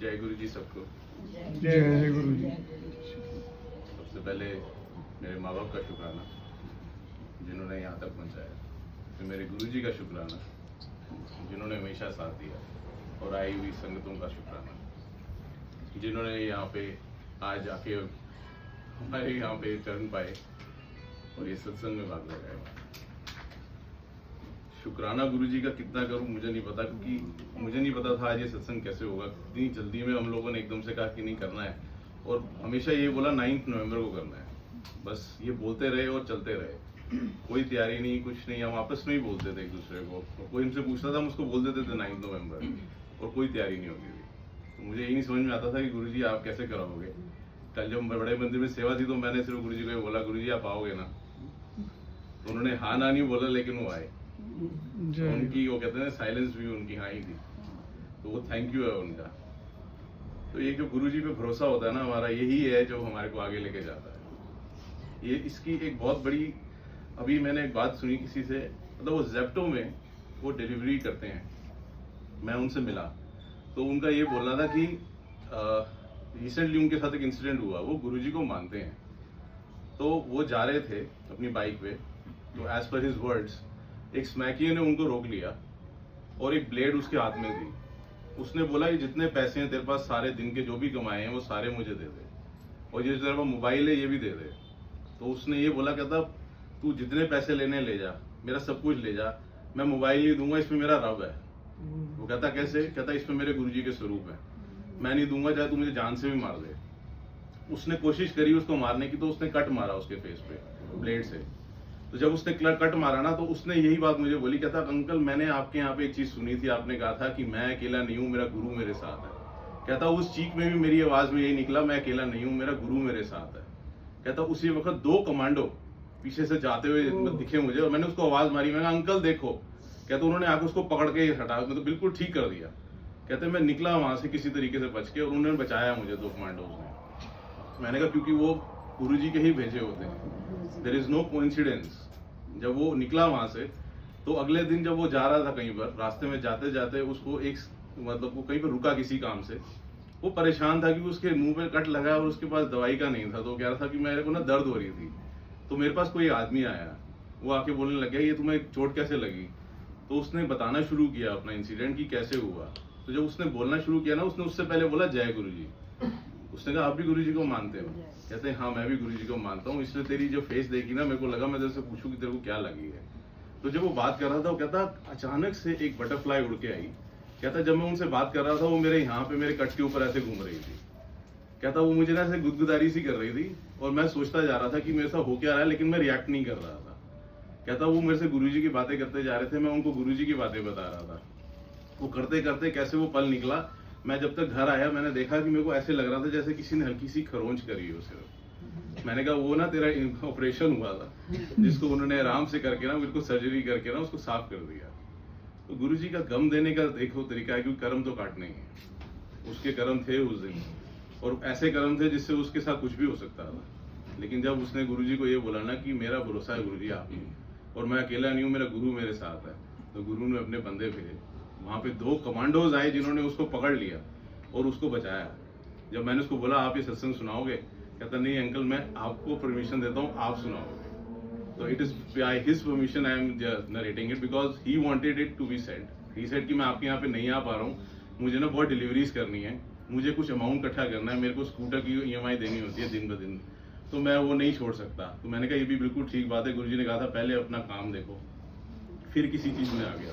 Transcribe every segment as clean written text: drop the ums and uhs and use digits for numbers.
जय गुरु जी सबको। जय गुरु जी। सबसे पहले मेरे माँ बाप का शुक्राना जिन्होंने यहाँ तक पहुँचाया, फिर मेरे गुरु जी का शुक्राना जिन्होंने हमेशा साथ दिया, और आई हुई संगतों का शुक्राना जिन्होंने यहाँ पे आज आके हमारे यहाँ पे चरण पाए और ये सत्संग में भाग लगाया। शुक्राना गुरु जी का कितना करूं मुझे नहीं पता, क्योंकि मुझे नहीं पता था आज ये सत्संग कैसे होगा। इतनी जल्दी में हम लोगों ने एकदम से कहा कि नहीं करना है, और हमेशा ये बोला 9 नवंबर को करना है। बस ये बोलते रहे और चलते रहे, कोई तैयारी नहीं, कुछ नहीं। हम आपस में ही बोलते थे एक दूसरे को, कोई हमसे पूछता था हम उसको बोल देते थे 9 नवंबर, और कोई तैयारी नहीं होती थी। तो मुझे यही नहीं समझ में आता था कि गुरु जी आप कैसे कराओगे। कल जब बड़े मंदिर में सेवा थी तो मैंने सिर्फ गुरु जी को बोला, गुरु जी आप आओगे ना? तो उन्होंने हाँ ना नहीं बोला, लेकिन वो आए। उनकी वो कहते हैं साइलेंस भी उनकी हाँ ही थी, तो वो थैंक यू है उनका। तो ये जो गुरु जी पे भरोसा होता है ना हमारा, यही है जो हमारे को आगे लेके जाता है। ये इसकी एक बहुत बड़ी, अभी मैंने एक बात सुनी किसी से, मतलब वो जेप्टो में वो डिलीवरी करते हैं, मैं उनसे मिला तो उनका ये बोलना था कि रिसेंटली उनके साथ एक इंसिडेंट हुआ, वो गुरु जी को मानते हैं। तो वो जा रहे थे अपनी बाइक पे, तो एज पर हिज वर्ड्स एक स्मैकिया ने उनको रोक लिया और एक ब्लेड उसके हाथ में थी। उसने बोला ये जितने पैसे हैं तेरे पास सारे दिन के जो भी कमाए हैं वो सारे मुझे दे दे, और ये तेरे पास मोबाइल है ये भी दे दे। तो उसने ये बोला, कहता तू जितने पैसे लेने ले जा, मेरा सब कुछ ले जा, मैं मोबाइल नहीं दूंगा, इसमें मेरा रब है। वो कहता कैसे? कहता इसमें मेरे गुरुजी के स्वरूप है, मैं नहीं दूंगा चाहे तू मुझे जान से भी मार दे। उसने कोशिश करी उसको मारने की, तो उसने कट मारा उसके फेस पे ब्लेड से। तो जब उसने कट मारा ना, तो उसने यही बात मुझे बोली, कहता अंकल मैंने आपके यहाँ पे एक चीज सुनी थी, आपने कहा था कि मैं अकेला नहीं हूँ, मेरा गुरु मेरे साथ है। कहता उस चीख में भी मेरी आवाज में यही निकला, मैं अकेला नहीं हूँ, मेरा गुरु मेरे साथ है। कहता उसी वक्त 2 कमांडो पीछे से जाते हुए दिखे मुझे, और मैंने उसको आवाज मारी, मैंने कहा अंकल देखो। कहते उन्होंने आके उसको पकड़ के हटा, मतलब बिल्कुल ठीक कर दिया। कहते मैं निकला वहां से किसी तरीके से बच के, और उन्होंने बचाया मुझे 2 कमांडोज ने। मैंने कहा क्योंकि वो गुरु जी के ही भेजे होते हैं, देयर इज नो कोइंसिडेंस। जब वो निकला वहां से, तो अगले दिन जब वो जा रहा था कहीं पर, रास्ते में जाते जाते उसको एक, मतलब वो कहीं पर रुका किसी काम से, वो परेशान था कि उसके मुंह पे कट लगा और उसके पास दवाई का नहीं था। तो कह रहा था कि मेरे को ना दर्द हो रही थी। तो मेरे पास कोई आदमी आया, वो आके बोलने लग गया ये तुम्हें चोट कैसे लगी? तो उसने बताना शुरू किया अपना इंसिडेंट कि कैसे हुआ। तो जब उसने बोलना शुरू किया ना, उसने उससे पहले बोला जय गुरु जी। उसने कहा आप भी गुरु जी को मानते हो? कहते हैं हाँ मैं भी गुरु जी को मानता हूँ, इसलिए तेरी जो फेस देखी ना, मेरे को लगा मैं तेरे से पूछूं कि तेरे को क्या लगी है। तो जब वो बात कर रहा था, वो कहता अचानक से एक बटरफ्लाई उड़ के आई। कहता जब मैं उनसे बात कर रहा था, वो मेरे यहाँ पे मेरे कट के ऊपर ऐसे घूम रही थी। कहता वो मुझे ना ऐसे गुदगुदारी सी कर रही थी, और मैं सोचता जा रहा था कि मेरे साथ हो क्या रहा है, लेकिन मैं रिएक्ट नहीं कर रहा था। कहता वो मेरे से गुरुजी की बातें करते जा रहे थे, मैं उनको गुरुजी की बातें बता रहा था। वो करते करते कैसे वो पल निकला, मैं जब तक घर आया मैंने देखा कि मेरे को ऐसे लग रहा था जैसे किसी ने हल्की सी खरोंच करी हो सिर्फ। मैंने कहा वो ना तेरा ऑपरेशन हुआ था, जिसको उन्होंने आराम से करके ना, बिल्कुल सर्जरी करके ना उसको साफ कर दिया। तो गुरुजी का गम देने का देखो तरीका है, क्योंकि कर्म तो काटने ही है। उसके कर्म थे उस दिन, और ऐसे कर्म थे जिससे उसके साथ कुछ भी हो सकता था। लेकिन जब उसने गुरुजी को ये बोला ना कि मेरा भरोसा है गुरुजी आप ही, और मैं अकेला नहीं हूँ, मेरा गुरु मेरे साथ है, तो गुरु ने अपने बंदे भेजे। वहां पे 2 कमांडोज आए जिन्होंने उसको पकड़ लिया और उसको बचाया। जब मैंने उसको बोला आप ये सत्संग सुनाओगे? कहता नहीं अंकल मैं आपको परमिशन देता हूँ, आप सुनाओगे। तो it is by his permission I am narrating it, because he wanted it to be said. He said कि मैं आपके यहाँ पे नहीं आ पा रहा हूँ, मुझे ना बहुत डिलीवरीज करनी है, मुझे कुछ अमाउंट इकट्ठा करना है, मेरे को स्कूटर की EMI देनी होती है दिन ब दिन, तो मैं वो नहीं छोड़ सकता। तो मैंने कहा ये भी बिल्कुल ठीक बात है। गुरुजी ने कहा था पहले अपना काम देखो, फिर किसी चीज में आ गया।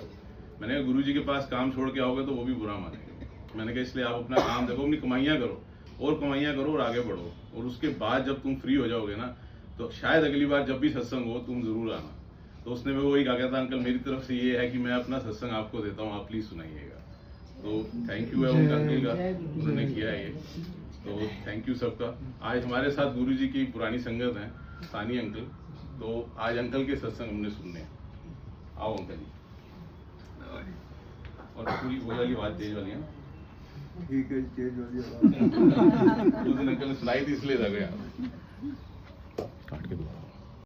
मैंने कहा गुरुजी के पास काम छोड़ के आओगे तो वो भी बुरा मानेंगे। मैंने कहा इसलिए आप अपना काम देखो, अपनी कमाइयाँ करो और कमाइयाँ करो और आगे बढ़ो, और उसके बाद जब तुम फ्री हो जाओगे ना, तो शायद अगली बार जब भी सत्संग हो तुम जरूर आना। तो उसने भी वही कहा था अंकल मेरी तरफ से ये है कि मैं अपना सत्संग आपको देता हूँ, आप प्लीज सुनाइएगा। तो थैंक यू है उनका अंकल का, उन्होंने किया है ये। तो थैंक यू सबका। आज हमारे साथ गुरुजी की पुरानी संगत है सानी अंकल, तो आज अंकल के सत्संग हमने सुनने हैं। आओ अंकल जी। और पूरी वो वाली बात तेज वाली है, ठीक है तेज वाली आवाज। उस दिन अंकल ने सुनाई थी इसलिए लग गया। काट के दो।